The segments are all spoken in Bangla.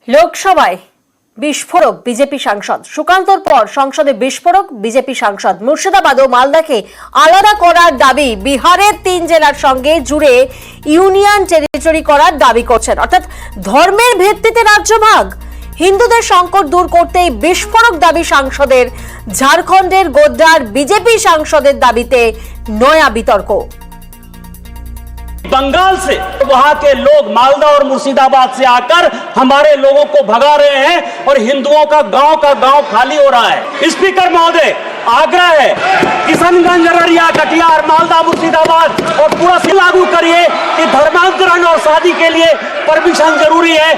লোকসভায় বিস্ফোরক বিজেপি সাংসদ সুকান্তর পর সংসদে বিস্ফোরক বিজেপি সাংসদ মুর্শিদাবাদ ও মালদাকে আলাদা করার দাবি বিহারের 3 জেলার সঙ্গে জুড়ে ইউনিয়ন টেরিটরি করার দাবি করছেন, অর্থাৎ ধর্মের ভিত্তিতে রাজ্যভাগ। হিন্দুদের সংকট দূর করতে বিস্ফোরক দাবি সাংসদের। ঝাড়খণ্ডের গোড্ডার বিজেপি সাংসদের দাবিতে নয়া বিতর্ক। बंगाल से वहां के लोग मालदा और मुर्शिदाबाद से आकर हमारे लोगों को भगा रहे हैं और हिंदुओं का गांव खाली हो रहा है। स्पीकर महोदय, आग्रह है किशनगंज, अररिया, कटिहार, मालदा, मुर्शिदाबाद और पूरा से लागू करिए कि धर्मांतरण और शादी के लिए परमिशन जरूरी है।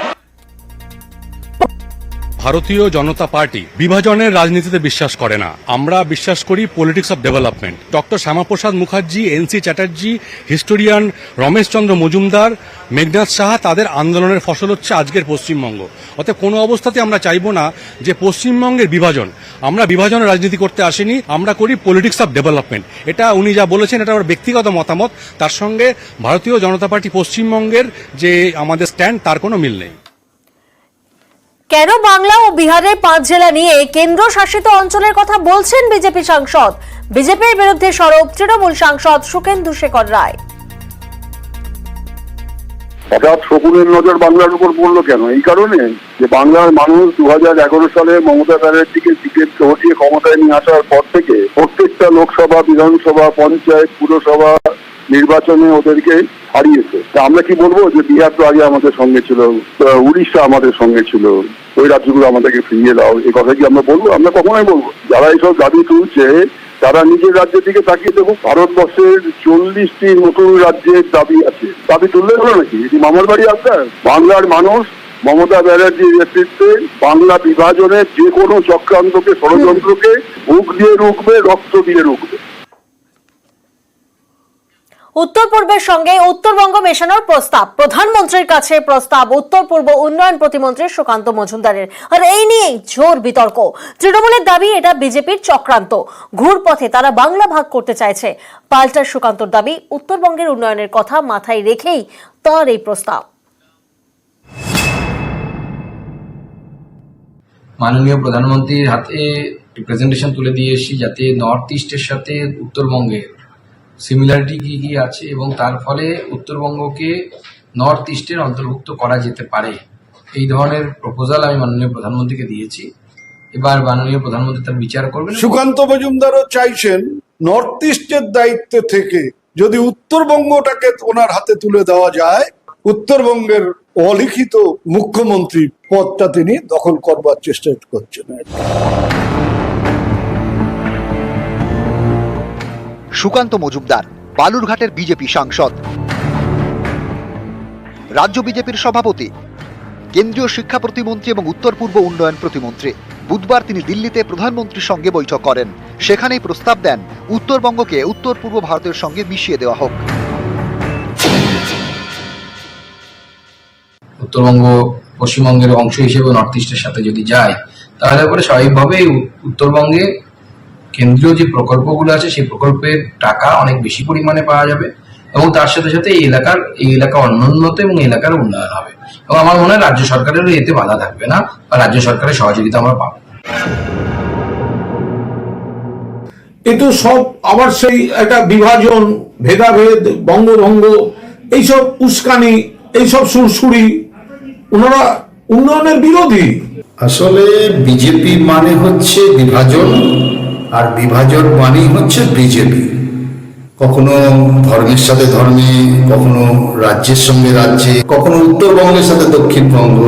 ভারতীয় জনতা পার্টি বিভাজনের রাজনীতিতে বিশ্বাস করে না। আমরা বিশ্বাস করি politics of development. Doctor Shyamaprasad Mukherjee, NC Chatterjee, historian Rameshchandra Majumdar, Meghnath Saha, তাদের আন্দোলনের ফসল হচ্ছে আজকের পশ্চিমবঙ্গ। অতএব কোনো অবস্থাতে আমরা চাইবো না যে পশ্চিমবঙ্গের বিভাজন। আমরা বিভাজনের রাজনীতি করতে আসিনি, আমরা করি পলিটিক্স অফ ডেভেলপমেন্ট। এটা উনি যা বলেছেন এটা আমার ব্যক্তিগত মতামত, তার সঙ্গে ভারতীয় জনতা পার্টি পশ্চিমবঙ্গের যে আমাদের স্ট্যান্ড তার কোনো মিল নেই। কেন বাংলা ও বিহারের 5 জেলা নিয়ে কেন্দ্র শাসিত অঞ্চলের কথা বলছেন বিজেপি সাংসদ? বিজেপির বিরুদ্ধে সরব তৃণমূল সাংসদ সুকেন্দু শেখর রায়। হঠাৎ শকুনের নজর বাংলার উপর পড়লো কেন? এই কারণে যে বাংলার মানুষ 2011 সালে মমতা ব্যানার্জিকে টিকিট হটিয়ে ক্ষমতায় নিয়ে আসার পর থেকে প্রত্যেকটা লোকসভা, বিধানসভা, পঞ্চায়েত, পুরসভা নির্বাচনে ওদেরকে হারিয়েছে। তা আমরা কি বলবো যে বিহার তো আগে আমাদের সঙ্গে ছিল, উড়িষ্যা আমাদের সঙ্গে ছিল, ওই রাজ্যগুলো আমাদেরকে ফিরিয়ে দাও, এই কথা কি আমরা বলবো? আমরা কখনোই বলবো। যারা এইসব দাবি তুলছে তারা নিজের রাজ্যের দিকে তাকিয়ে দেখো। ভারতবর্ষের 40টি নতুন রাজ্যের দাবি আছে। দাবি তুললে হলো নাকি? এটি মামার বাড়ি আপনার? বাংলার মানুষ মমতা ব্যানার্জির নেতৃত্বে বাংলা বিভাজনের যে কোনো চক্রান্তকে, ষড়যন্ত্রকে বুক দিয়ে রুখবে, রক্ত দিয়ে রুখবে। উত্তর পূর্বের সঙ্গে উত্তরবঙ্গ মেশানোর প্রস্তাব প্রধানমন্ত্রীর কাছে। প্রস্তাব উত্তর পূর্ব উন্নয়ন প্রতিমন্ত্রী সুকান্ত মজুমদারের। আর এই নিয়েই জোর বিতর্ক। তৃণমূলের দাবি এটা বিজেপির চক্রান্ত, ঘুরপথে তারা বাংলা ভাগ করতে চাইছে। পাল্টা সুকান্তর দাবি উত্তরবঙ্গের উন্নয়নের কথা মাথায় রেখেই তার এই প্রস্তাব। মাননীয় প্রধানমন্ত্রীর হাতে প্রেজেন্টেশন তুলে দিয়ে এসেছি যাতে নর্থ ইস্টের সাথে উত্তরবঙ্গের সিমিলারিটি কি কি আছে এবং তার ফলে উত্তরবঙ্গকে নর্থ ইস্টের অন্তর্ভুক্ত করা যেতে পারে, এই ধরনের প্রপোজাল আমি মাননীয় প্রধানমন্ত্রীকে দিয়েছি। এবার মাননীয় প্রধানমন্ত্রী তার বিচার করবেন। সুকান্ত মজুমদারও চাইছেন নর্থ ইস্টের দায়িত্ব থেকে যদি উত্তরবঙ্গটাকে ওনার হাতে তুলে দেওয়া যায়, উত্তরবঙ্গের অলিখিত মুখ্যমন্ত্রী পদটা তিনি দখল করবার চেষ্টা করছেন। সুকান্ত মজুমদার বালুরঘাটের বিজেপি সাংসদ, রাজ্য বিজেপির সভাপতি, কেন্দ্রীয় শিক্ষা প্রতিমন্ত্রী এবং উত্তর পূর্ব উন্নয়ন প্রতিমন্ত্রী। বুধবার তিনি দিল্লিতে প্রধানমন্ত্রীর সঙ্গে বৈঠক করেন। সেখানেই প্রস্তাব দেন উত্তরবঙ্গকে উত্তর পূর্ব ভারতের সঙ্গে মিশিয়ে দেওয়া হোক। উত্তরবঙ্গ পশ্চিমবঙ্গের অংশ হিসেবে নর্থ ইস্টের সাথে যদি যায় তাহলে পরে স্বাভাবিকভাবেই উত্তরবঙ্গে কেন্দ্রীয় যে প্রকল্পগুলো আছে সেই প্রকল্পের টাকা অনেক বেশি পরিমাণে পাওয়া যাবে এবং তার সাথে সাথে এই এলাকা অনুন্নত এবং এলাকার উন্নয়ন হবে এবং আমার মনে হয় রাজ্য সরকারেরও এতে বাধা থাকবে না বা রাজ্য সরকারের সহযোগিতা আমরা পাবো। কিন্তু সব আবার সেই একটা বিভাজন, ভেদাভেদ, বঙ্গভঙ্গ, এইসব উস্কানি, এইসব সুরসুরি, ওনারা উন্নয়নের বিরোধী। আসলে বিজেপি মানে হচ্ছে বিভাজন, আর বিভাজন মানেই হচ্ছে বিজেপি। কখনো ধর্মের সাথে ধর্মে, কখনো রাজ্যের সঙ্গে রাজ্যে, কখনো উত্তরবঙ্গের সাথে দক্ষিণবঙ্গ।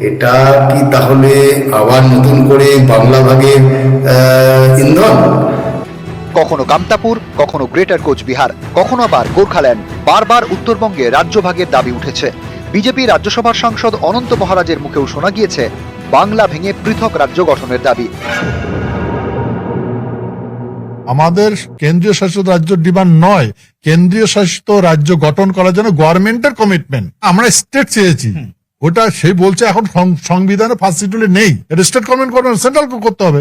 এটা কি তাহলে আবার নতুন করে বাংলা ভাগের ইন্ধন? কখনো কামতাপুর, কখনো গ্রেটার কোচবিহার, কখনো আবার গোর্খাল্যান্ড। বারবার উত্তরবঙ্গে রাজ্যভাগের দাবি উঠেছে। বিজেপি রাজ্যসভার সাংসদ অনন্ত মহারাজের মুখেও শোনা গিয়েছে বাংলা ভেঙে পৃথক রাজ্য গঠনের দাবি। আমাদের কেন্দ্রীয় শাসিত রাজ্য ডিমান্ড নয়, কেন্দ্রীয় শাসিত রাজ্য গঠন করার জন্য গভর্নমেন্টের কমিটমেন্ট। আমরা স্টেট চেয়েছি, ওটা সেই বলছে এখন সংবিধানে ফার্স্ট শিডিউলে নেই, এটা স্টেট গভর্নমেন্ট করবে, সেন্ট্রাল করতে হবে।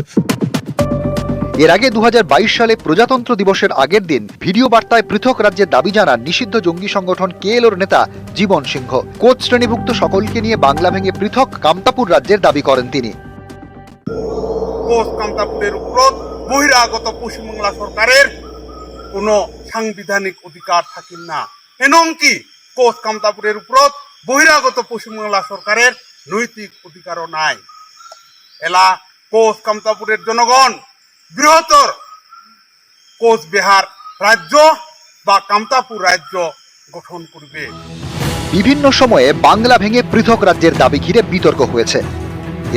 এর আগে 2022 সালে প্রজাতন্ত্র দিবসের আগের দিন ভিডিও বার্তায় পৃথক রাজ্যের দাবি জানান নিষিদ্ধ জঙ্গি সংগঠন কেএলওর নেতা জীবন সিংহ। কোচ শ্রেণীভুক্ত সকলকে নিয়ে বাংলা ভেঙে পৃথক কামতাপুর রাজ্যের দাবি করেন তিনি। কোচ কামতাপুরের উপর বহিরাগত পশ্চিমবাংলা সরকারের কোনো সাংবিধানিক অধিকার থাকেন না, এমনকি কোচ কামতাপুরের উপর বহিরাগত পশ্চিমবাংলা সরকারের নৈতিক অধিকারও নাই। এলা কোচ কামতাপুরের জনগণ বৃহত্তর কোচবিহার রাজ্য বা কামতাপুর রাজ্য গঠন করবে। বিভিন্ন সময়ে বাংলা ভেঙে পৃথক রাজ্যের দাবি ঘিরে বিতর্ক হয়েছে।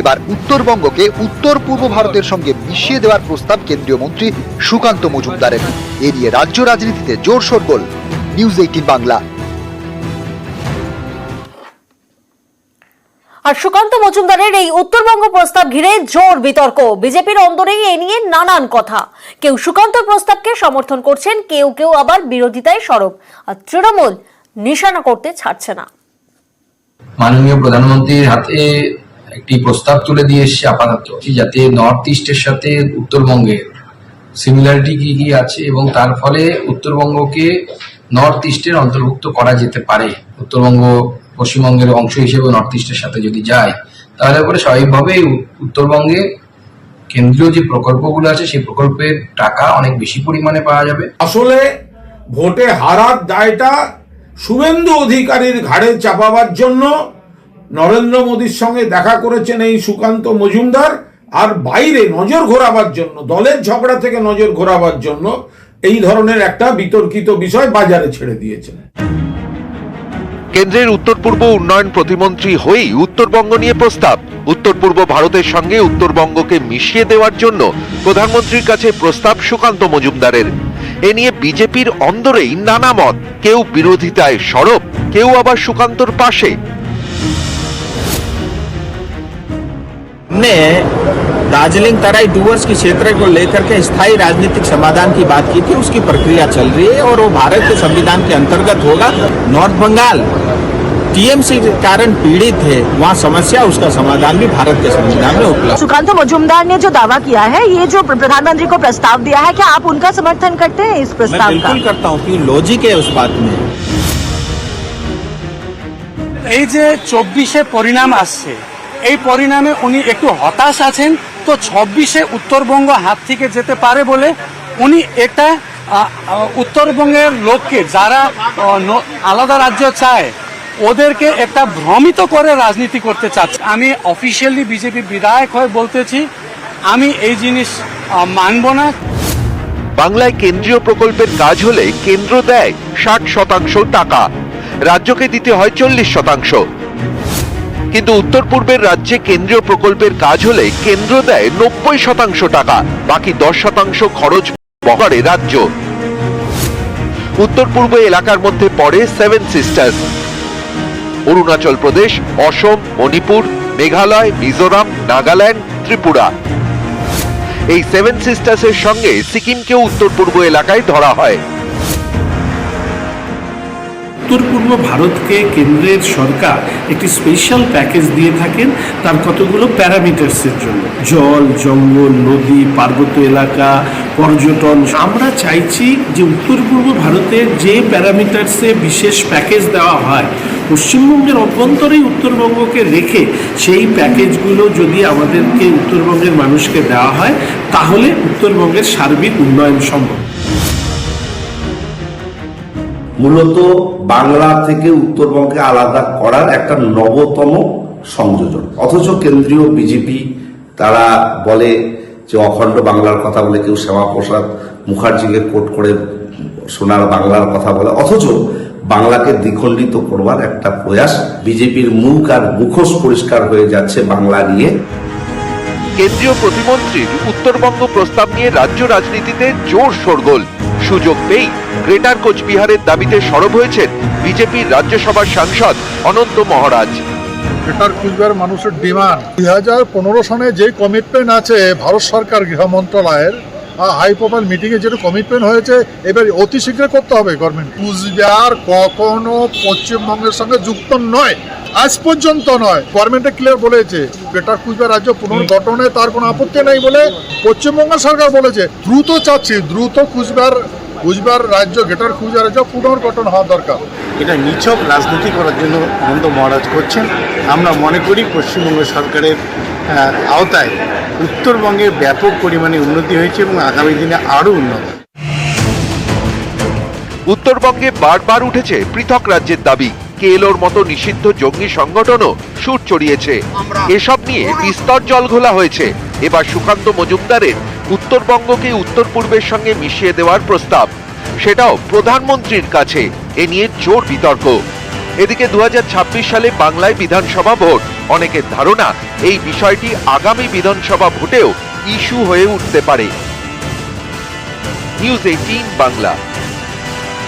এবার উত্তরবঙ্গকে উত্তর পূর্ব ভারতের সঙ্গে মিশিয়ে দেওয়ার প্রস্তাব কেন্দ্রীয় মন্ত্রী সুকান্ত মজুমদারের। এ নিয়ে রাজ্য রাজনীতিতে জোর শোরগোল। নিউজ 18 বাংলা। আর সুকান্ত মজুমদারের এই উত্তরবঙ্গ প্রস্তাব ঘিরে জোর বিতর্ক। বিজেপির অন্দরেই এ নিয়ে নানান কথা। কেউ সুকান্ত প্রস্তাবকে সমর্থন করছেন, কেউ কেউ আবার বিরোধিতায় সরব। আর তৃণমূল নিশানা করতে ছাড়ছে না। মাননীয় প্রধানমন্ত্রীর হাতে একটি প্রস্তাব তুলে দিয়ে এসছে আপাতত, যাতে নর্থ ইস্টের সাথে উত্তরবঙ্গের সিমিলারিটি কি কি আছে এবং তার ফলে উত্তরবঙ্গকে নর্থ ইস্টের অন্তর্ভুক্ত করা যেতে পারে। উত্তরবঙ্গ পশ্চিমবঙ্গের অংশ হিসেবে নর্থ ইস্টের সাথে যদি যায়, তাহলে পরে স্বাভাবিকভাবেই উত্তরবঙ্গে কেন্দ্রীয় যে প্রকল্পগুলো আছে সেই প্রকল্পের টাকা অনেক বেশি পরিমাণে পাওয়া যাবে। আসলে ভোটে হারার দায়টা শুভেন্দু অধিকারীর ঘাড়ে চাপাবার জন্য নরেন্দ্র মোদীর সঙ্গে দেখা করেছেন এই সুকান্ত মজুমদার, আর বাইরে নজর ঘোরাবার জন্য, দলের ঝগড়া থেকে নজর ঘোরাবার জন্য এই ধরনের একটা বিতর্কিত বিষয় বাজারে ছেড়ে দিয়েছেন। কেন্দ্রের উত্তর পূর্ব উন্নয়ন প্রতিমন্ত্রী হয়েই উত্তরবঙ্গ নিয়ে প্রস্তাব। উত্তর পূর্ব ভারতের সঙ্গে উত্তরবঙ্গকে মিশিয়ে দেওয়ার জন্য প্রধানমন্ত্রীর কাছে প্রস্তাব সুকান্ত মজুমদারের। এ নিয়ে বিজেপির অন্দরেই নানা মত, কেউ বিরোধিতায় সরব, কেউ আবার সুকান্তর পাশে। हमने दार्जिलिंग तराई डूवर्स के क्षेत्र को लेकर के स्थायी राजनीतिक समाधान की बात की थी, उसकी प्रक्रिया चल रही है और वो भारत के संविधान के अंतर्गत होगा। नॉर्थ बंगाल टीएमसी के कारण पीड़ित है, वहाँ समस्या, उसका समाधान भी भारत के संविधान में उपलब्ध। सुकांत मजूमदार ने जो दावा किया है, ये जो प्रधानमंत्री को प्रस्ताव दिया है, क्या आप उनका समर्थन करते हैं इस प्रस्ताव का? मैं बिल्कुल करता हूँ कि लॉजिक है उस बात में। এই যে 24-এ পরিণাম আসছে, এই পরিণামে উনি একটু হতাশ আছেন। তো 26-এ উত্তরবঙ্গ হাত থেকে যেতে পারে বলে উনি একটা উত্তরবঙ্গের লোককে, যারা আলাদা রাজ্য চায়, ওদেরকে একটা ভ্রমিত করে রাজনীতি করতে চাচ্ছে। আমি অফিসিয়ালি বিজেপি বিধায়ক হয়ে বলতেছি, আমি এই জিনিস মানব না। বাংলায় কেন্দ্রীয় প্রকল্পের কাজ হলে কেন্দ্র দেয় 60% টাকা, রাজ্যকে দিতে হয় 40%। কিন্তু উত্তর পূর্বের রাজ্যে কেন্দ্রীয় প্রকল্পের কাজ হলে কেন্দ্র দেয় 90% টাকা, বাকি 10% খরচ করে রাজ্য। উত্তর পূর্ব এলাকার মধ্যে পড়ে 7 সিস্টার্স, অরুণাচল প্রদেশ, অসম, মণিপুর, মেঘালয়, মিজোরাম, নাগাল্যান্ড, ত্রিপুরা। এই 7 সিস্টার্সের সঙ্গে সিকিমকেও উত্তর পূর্ব এলাকায় ধরা হয়। উত্তর পূর্ব ভারতকে কেন্দ্রের সরকার একটি স্পেশাল প্যাকেজ দিয়ে থাকেন তার কতগুলো প্যারামিটার্সের জন্য, জল, জঙ্গল, নদী, পার্বত্য এলাকা, পর্যটন। আমরা চাইছি যে উত্তর পূর্ব ভারতের যে প্যারামিটার্সে বিশেষ প্যাকেজ দেওয়া হয়, পশ্চিমবঙ্গের অভ্যন্তরেই উত্তরবঙ্গকে রেখে সেই প্যাকেজগুলো যদি আমাদেরকে উত্তরবঙ্গের মানুষকে দেওয়া হয়, তাহলে উত্তরবঙ্গের সার্বিক উন্নয়ন সম্ভব। মূলত বাংলা থেকে উত্তরবঙ্গকে আলাদা করার একটা নবতম সংযোজন। অথচ কেন্দ্রীয় বিজেপি তারা বলে যে অখণ্ড বাংলার কথা বলে, কেউ শ্যামাপ্রসাদ মুখার্জিকে কোট করে সোনার বাংলার কথা বলে, অথচ বাংলাকে দ্বিখণ্ডিত করবার একটা প্রয়াস। বিজেপির মুখ আর মুখোশ পরিষ্কার হয়ে যাচ্ছে বাংলা নিয়ে। কেন্দ্রীয় প্রতিমন্ত্রীর উত্তরবঙ্গ প্রস্তাব নিয়ে রাজ্য রাজনীতিতে জোর শোরগোল। সুযোগ পেয়ে গ্রেটার কোচবিহারের দাবিতে সরব হয়েছেন বিজেপির রাজ্যসভার সাংসদ অনন্ত মহারাজ। গ্রেটার কোচবিহার মানুষের ডিমান্ড 2015 সনে যে কমিটমেন্ট আছে ভারত সরকার গৃহ মন্ত্রণালয়ের, হাই প্রোফাইল মিটিং এ যেটা কমিটমেন্ট হয়েছে এবার অতি শীঘ্র করতে হবে গভর্নমেন্ট। কুচবিহার কখনো পশ্চিমবঙ্গের সঙ্গে যুক্ত নয়, আজ পর্যন্ত নয়। গভর্নমেন্টে ক্লিয়ার বলেছে গ্রেটার কুচবিহার রাজ্য পুনর্গঠনে তার কোনো আপত্তি নেই বলে পশ্চিমবঙ্গ সরকার বলেছে। দ্রুত চাচ্ছি, দ্রুত কুচবিহার রাজ্য গ্রেটার কুচবিহার রাজ্য পুনর্গঠন হওয়া দরকার। এটা নিছক রাজনীতি করার জন্য নন্দ মহারাজ করছেন। আমরা মনে করি পশ্চিমবঙ্গ সরকারের আওতায় উত্তরবঙ্গে ব্যাপক পরিমাণে উন্নতি হয়েছে এবং আগামী দিনে আরও উন্নত। উত্তরবঙ্গে বারবার উঠেছে পৃথক রাজ্যের দাবি। কেএলওর মতো নিষিদ্ধ জঙ্গি সংগঠনও সুর চড়িয়েছে। এসব নিয়ে বিস্তর জলঘোলা হয়েছে। এবার সুকান্ত মজুমদারের উত্তরবঙ্গকে উত্তর পূর্বের সঙ্গে মিশিয়ে দেওয়ার প্রস্তাব, সেটাও প্রধানমন্ত্রীর কাছে। এ নিয়ে জোর বিতর্ক। এদিকে 2026 সালে বাংলায় বিধানসভা ভোট। অনেকের ধারণা এই বিষয়টি আগামী বিধানসভা ভোটেও ইস্যু হয়ে উঠতে পারে। নিউজ 18 বাংলা।